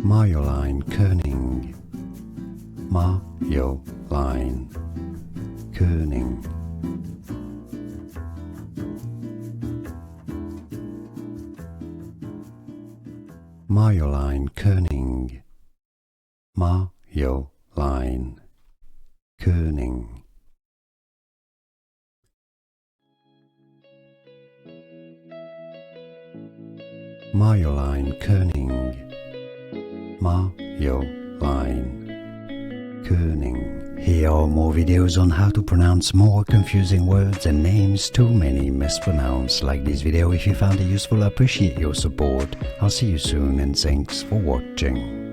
Marjolein Keuning. Marjolein Keuning. Marjolein Keuning. Marjolein Keuning. Marjolein Keuning. Marjolein Keuning. Here are more videos on how to pronounce more confusing words and names too many mispronounced. Like this video if you found it useful. I appreciate your support. I'll see you soon and thanks for watching.